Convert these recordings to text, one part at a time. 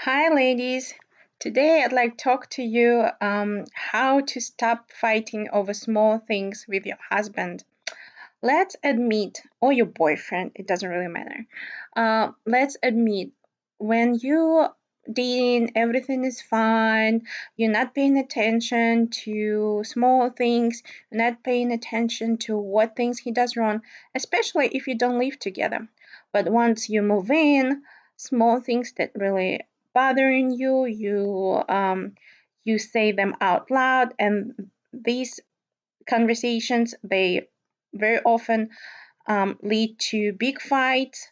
Hi, ladies. Today I'd like to talk to you how to stop fighting over small things with your husband. Let's admit, or your boyfriend, it doesn't really matter. Let's admit, when you dating, everything is fine. You're not paying attention to small things. You're not paying attention to what things he does wrong, especially if you don't live together. But once you move in, small things that really bothering you, you say them out loud, and these conversations they very often lead to big fights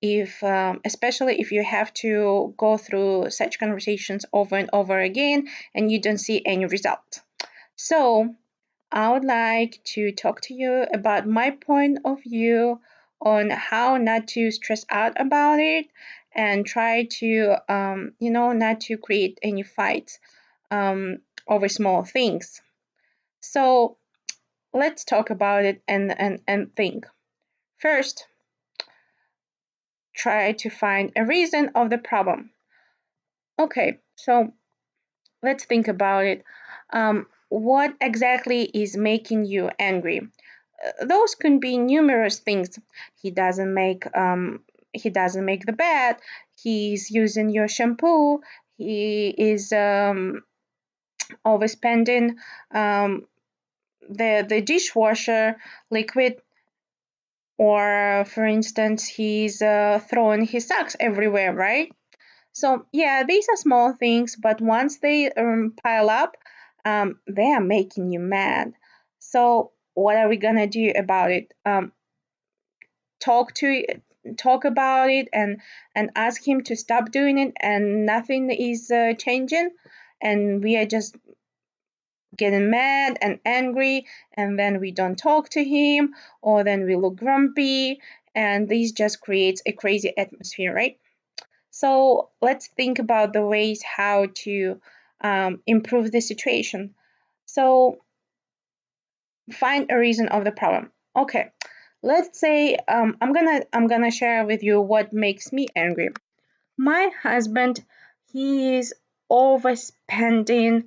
if especially if you have to go through such conversations over and over again and you don't see any result. So I would like to talk to you about my point of view on how not to stress out about it and try to not to create any fights over small things. So let's talk about it and think. First, try to find a reason of the problem. Okay, so let's think about it. What exactly is making you angry? Those can be numerous things. He doesn't make he doesn't make the bed. He's using your shampoo. He is overspending the dishwasher liquid, or for instance, he's throwing his socks everywhere, right? So yeah, these are small things, but once they pile up, they are making you mad. So what are we gonna do about it? Talk to talk about it and ask him to stop doing it, and nothing is changing, and we are just getting mad and angry, and then we don't talk to him, or then we look grumpy, and this just creates a crazy atmosphere, right? So let's think about the ways how to improve the situation. So find a reason of the problem. Okay, let's say I'm gonna share with you what makes me angry. My husband, he is overspending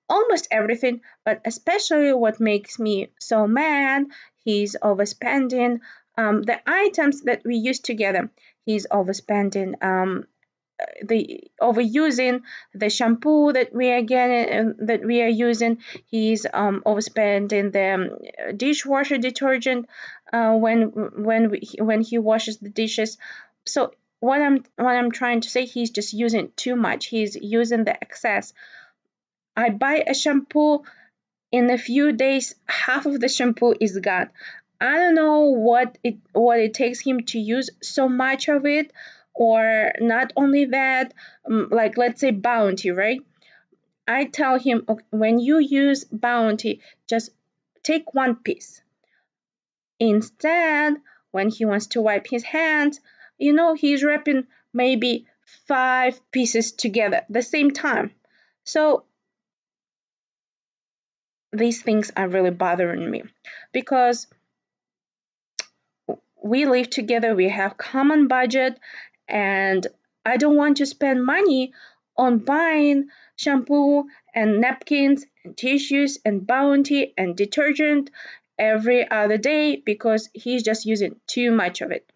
almost everything, but especially what makes me so mad, he's overspending the items that we use together. He's overspending the overusing the shampoo that we are getting that we are using. He's overspending the dishwasher detergent when he washes the dishes. So what I'm trying to say, he's just using too much. He's using the excess. I buy a shampoo, in a few days half of the shampoo is gone. I don't know what it takes him to use so much of it. Or not only that, like let's say Bounty, right? I tell him, "Okay, when you use Bounty, just take one piece." Instead, when he wants to wipe his hands, he's wrapping maybe 5 pieces together at the same time. So these things are really bothering me because we live together, we have common budget, and I don't want to spend money on buying shampoo and napkins and tissues and Bounty and detergent every other day because he's just using too much of it.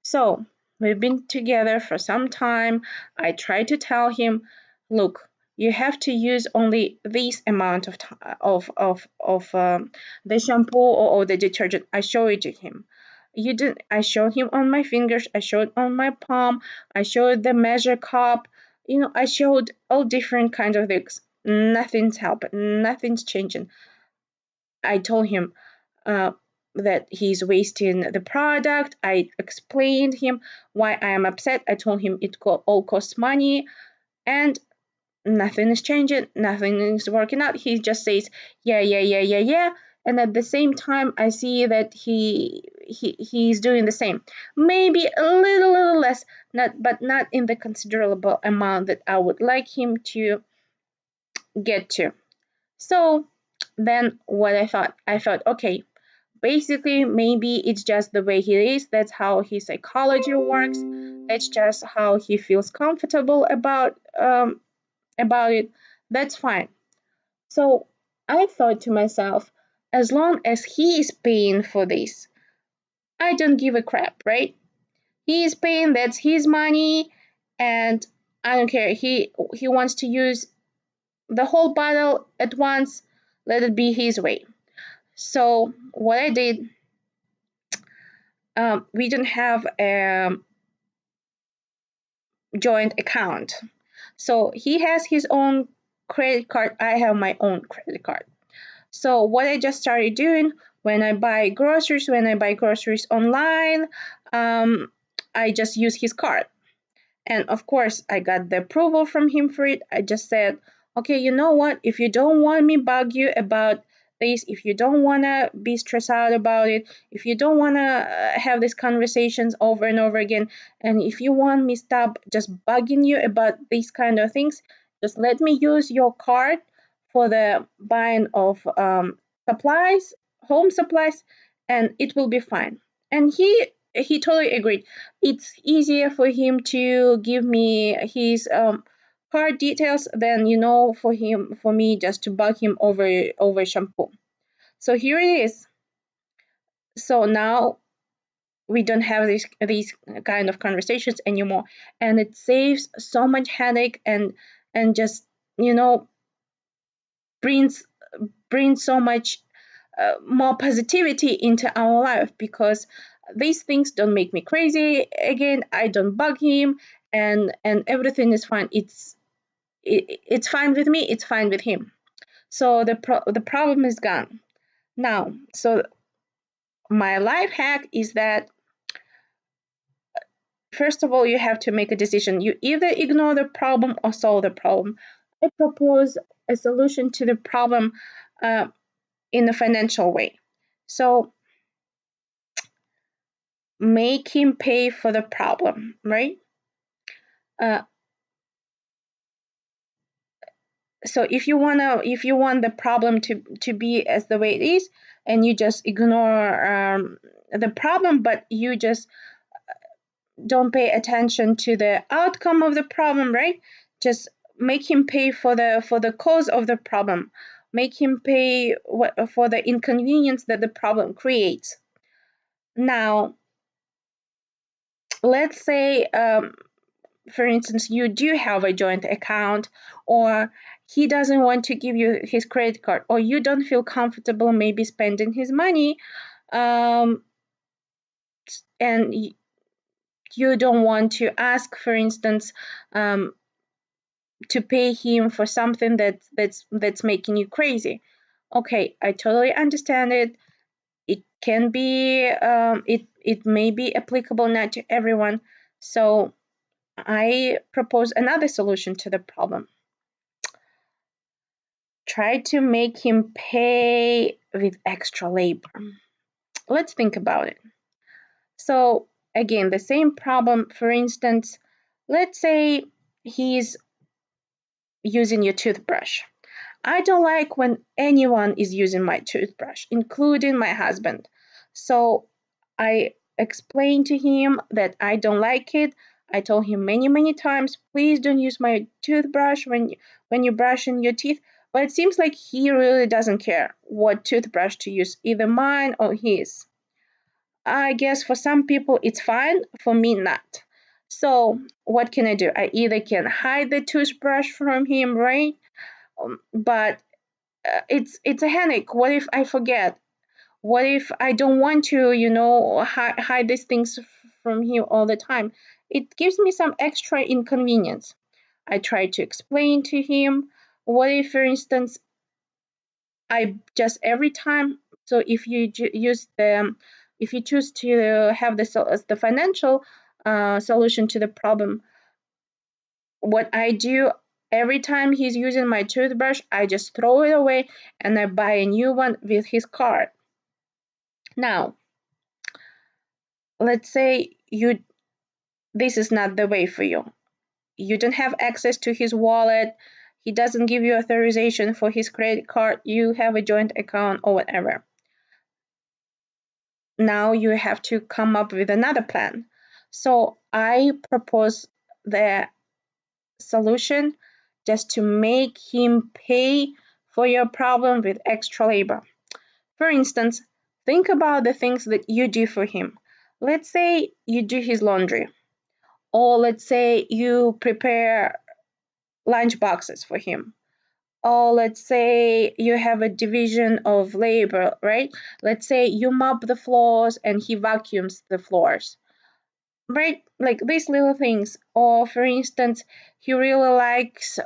So we've been together for some time. I try to tell him, look, you have to use only this amount of the shampoo or the detergent. I show it to him. You didn't. I showed him on my fingers. I showed on my palm. I showed the measure cup. I showed all different kinds of things. Nothing's helping. Nothing's changing. I told him uh, that he's wasting the product. I explained him why I am upset. I told him it all costs money, and nothing is changing. Nothing is working out. He just says, yeah, yeah, yeah, yeah, yeah. And at the same time, I see that he's doing the same. Maybe a little less, not in the considerable amount that I would like him to get to. So then what I thought, okay, basically, maybe it's just the way he is. That's how his psychology works. That's just how he feels comfortable about it. That's fine. So I thought to myself, as long as he is paying for this, I don't give a crap, right? He is paying, that's his money, and I don't care. He wants to use the whole bottle at once. Let it be his way. So what I did, we don't have a joint account. So he has his own credit card. I have my own credit card. So what I just started doing when I buy groceries online, um, I just use his card. And of course, I got the approval from him for it. I just said, okay, you know what? If you don't want me bug you about this, if you don't want to be stressed out about it, if you don't want to have these conversations over and over again, and if you want me stop just bugging you about these kind of things, just let me use your card for the buying of supplies, home supplies, and it will be fine. And he totally agreed. It's easier for him to give me his card details than for me just to bug him over shampoo. So here it is. So now we don't have these kind of conversations anymore, and it saves so much headache and just you know brings brings so much more positivity into our life, because these things don't make me crazy. Again, I don't bug him, and everything is fine. It's fine with me, it's fine with him. So the problem is gone now. So my life hack is that, first of all, you have to make a decision. You either ignore the problem or solve the problem. I propose a solution to the problem uh, in a financial way. So make him pay for the problem, right? Uh, so if you want the problem to be as the way it is, and you just ignore the problem, but you just don't pay attention to the outcome of the problem, right? Just make him pay for the cause of the problem. Make him pay for the inconvenience that the problem creates. Now, let's say, for instance, you do have a joint account, or he doesn't want to give you his credit card, or you don't feel comfortable maybe spending his money, um, and you don't want to ask, for instance, to pay him for something that's making you crazy. Okay, I totally understand it. It can be it may be applicable not to everyone. So I propose another solution to the problem. Try to make him pay with extra labor. Let's think about it. So again, the same problem. For instance, let's say he's using your toothbrush. I don't like when anyone is using my toothbrush, including my husband. So I explained to him that I don't like it. I told him many, many times, please don't use my toothbrush when you're brushing your teeth. But it seems like he really doesn't care what toothbrush to use, either mine or his. I guess for some people it's fine, for me not. So what can I do? I either can hide the toothbrush from him, right? But it's a headache. What if I forget? What if I don't want to, hide these things from him all the time? It gives me some extra inconvenience. I try to explain to him. What if, for instance, I just every time, so if you use if you choose to have the financial solution to the problem, what I do every time he's using my toothbrush, I just throw it away and I buy a new one with his card. Now, let's say this is not the way for you. You don't have access to his wallet. He doesn't give you authorization for his credit card. You have a joint account or whatever. now you have to come up with another plan. So I propose the solution just to make him pay for your problem with extra labor. For instance, think about the things that you do for him. Let's say you do his laundry, or let's say you prepare lunch boxes for him, or let's say you have a division of labor, right? Let's say you mop the floors and he vacuums the floors, right? Like these little things. Or for instance, he really likes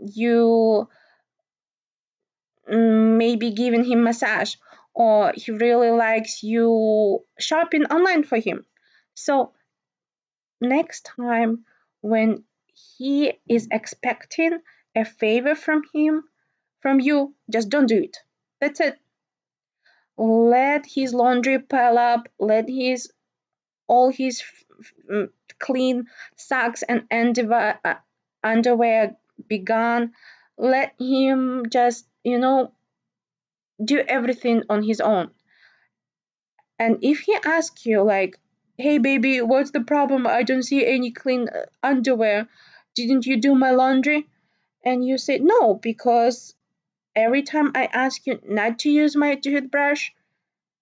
you maybe giving him massage, or he really likes you shopping online for him. So next time when he is expecting a favor from you, just don't do it. That's it. Let his laundry pile up, let his all his clean socks and underwear be gone. Let him just, do everything on his own. And if he asks you, like, hey baby, what's the problem? I don't see any clean underwear. Didn't you do my laundry? And you say, no, because every time I ask you not to use my toothbrush,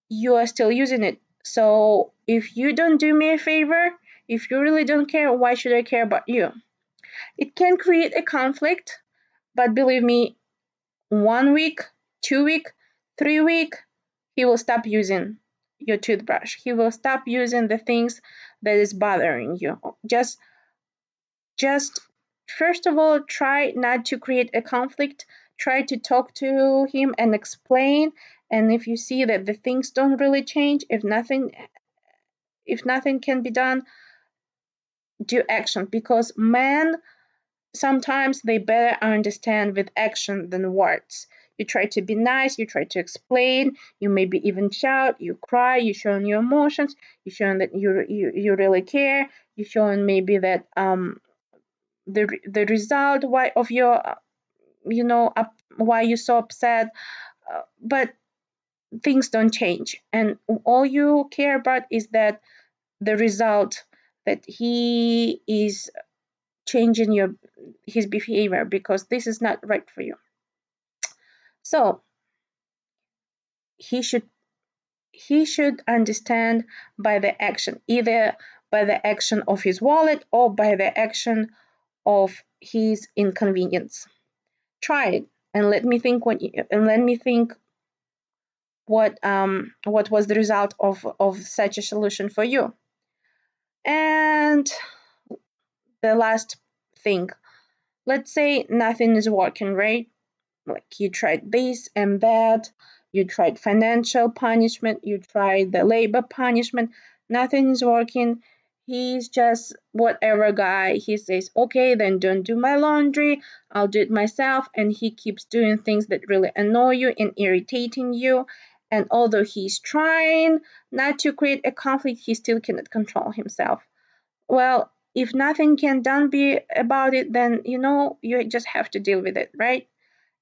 you are still using it. So if you don't do me a favor, if you really don't care, why should I care about you? It can create a conflict, but believe me, 1 week, 2 week, 3 week, he will stop using your toothbrush. He will stop using the things that is bothering you. Just first of all, try not to create a conflict. Try to talk to him and explain. And if you see that the things don't really change, if nothing can be done, do action, because men sometimes they better understand with action than words. You try to be nice, you try to explain, you maybe even shout, you cry, you showing your emotions, you showing that you really care, you showing maybe that the result why of your why you're so upset, but things don't change, and all you care about is that the result, that he is changing his behavior, because this is not right for you. So he should he should understand by the action, either by the action of his wallet or by the action of his inconvenience. Try it and let me think what was the result of such a solution for you. And the last thing, let's say nothing is working, right? Like you tried this and that, you tried financial punishment, you tried the labor punishment, nothing is working. He's just whatever guy. He says, okay, then don't do my laundry, I'll do it myself. And he keeps doing things that really annoy you and irritating you. And although he's trying not to create a conflict, he still cannot control himself. Well, if nothing can done be about it, then you just have to deal with it, right?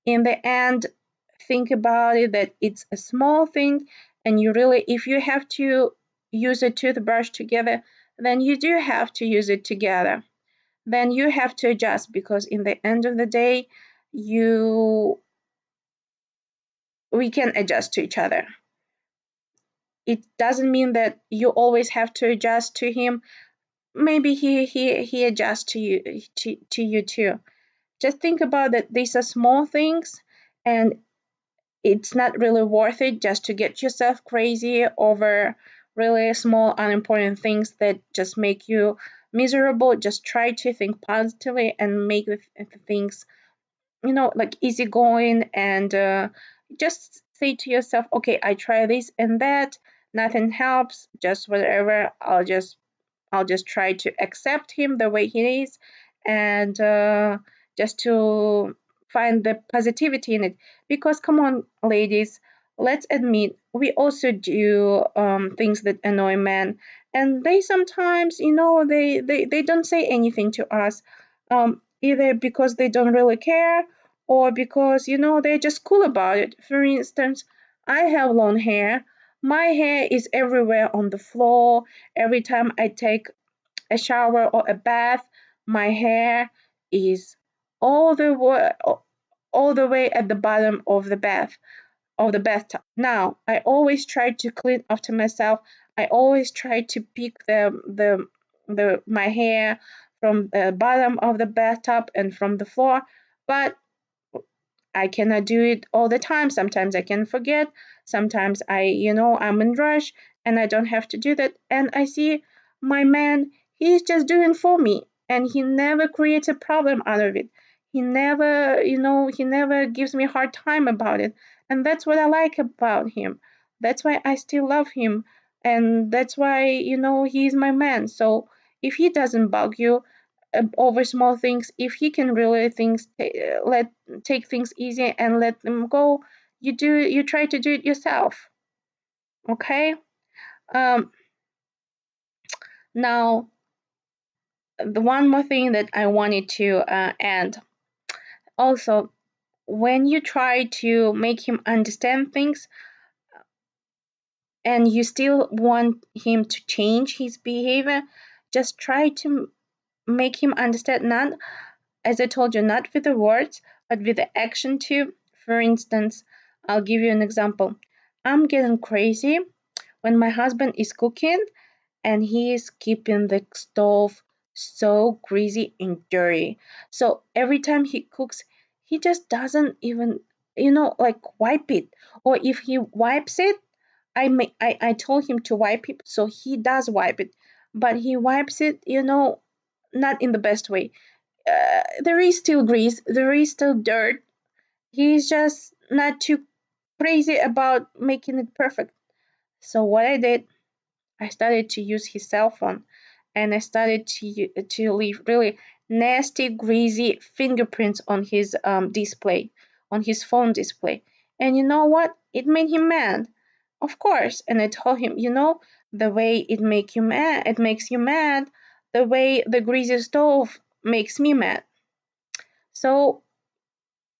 In the end, think about it that it's a small thing, and you really, if you have to use a toothbrush together, then you do have to use it together. Then you have to adjust, because in the end of the day, you we can adjust to each other. It doesn't mean that you always have to adjust to him. Maybe he adjusts to you too. Just think about that these are small things, and it's not really worth it just to get yourself crazy over really small unimportant things that just make you miserable. Just try to think positively and make the things like easygoing, and just say to yourself, okay, I try this and that, nothing helps, just whatever, I'll just try to accept him the way he is, and just to find the positivity in it. Because come on, ladies, let's admit we also do things that annoy men, and they sometimes, they don't say anything to us, either because they don't really care, or because they're just cool about it. For instance, I have long hair. My hair is everywhere on the floor. Every time I take a shower or a bath, my hair is all the way at the bottom of the bathtub. Now, I always try to clean after myself. I always try to pick the my hair from the bottom of the bathtub and from the floor, but I cannot do it all the time. Sometimes I can forget. Sometimes I'm in rush and I don't have to do that. And I see my man, he's just doing for me and he never creates a problem out of it. He never gives me a hard time about it. And that's what I like about him. That's why I still love him. And that's why, he's my man. So if he doesn't bug you, over small things, if he can really let take things easy and let them go, you try to do it yourself. Okay. um Now, the one more thing that I wanted to add also, when you try to make him understand things and you still want him to change his behavior, just try to make him understand, not, as I told you, not with the words, but with the action too. For instance, I'll give you an example. I'm getting crazy when my husband is cooking and he is keeping the stove so greasy and dirty. So every time he cooks, he just doesn't even, like wipe it. Or if he wipes it, I told him to wipe it, so he does wipe it, but he wipes it, not in the best way. There is still grease, there is still dirt. He's just not too crazy about making it perfect. So what I did, I started to use his cell phone, and I started to leave really nasty, greasy fingerprints on his display, on his phone display. And you know what? It made him mad, of course. And I told him, the way it makes you mad, the way the greasy stove makes me mad. So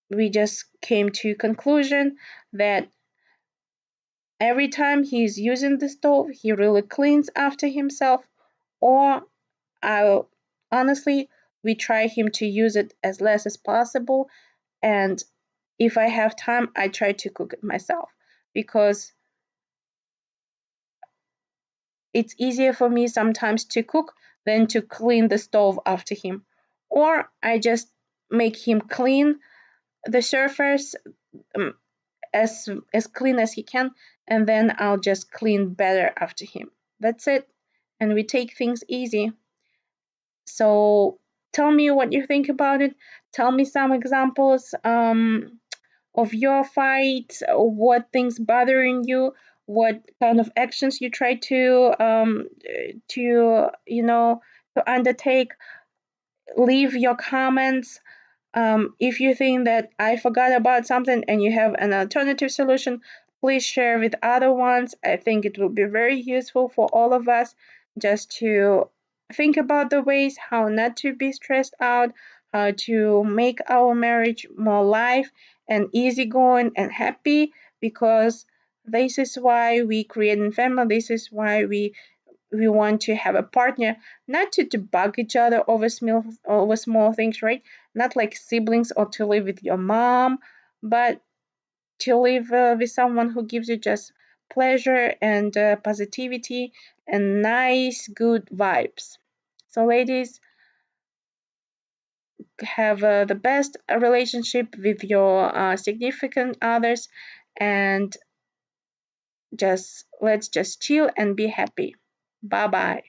we just came to a conclusion that every time he's using the stove, he really cleans after himself, or I honestly, we try him to use it as less as possible. And if I have time, I try to cook it myself because it's easier for me sometimes to cook than to clean the stove after him. Or I just make him clean the surface, um, as clean as he can, and then I'll just clean better after him. That's it. And we take things easy. So tell me what you think about it. Tell me some examples of your fight, what things bothering you, what kind of actions you try to undertake. Leave your comments. If you think that I forgot about something and you have an alternative solution, please share with other ones. I think it will be very useful for all of us just to think about the ways how not to be stressed out, how to make our marriage more life and easygoing and happy, because this is why we create a family. This is why we want to have a partner, not to bug each other over small things, right? Not like siblings or to live with your mom, but to live with someone who gives you just pleasure and positivity and nice, good vibes. So, ladies, have the best relationship with your significant others, and just let's just chill and be happy. Bye bye.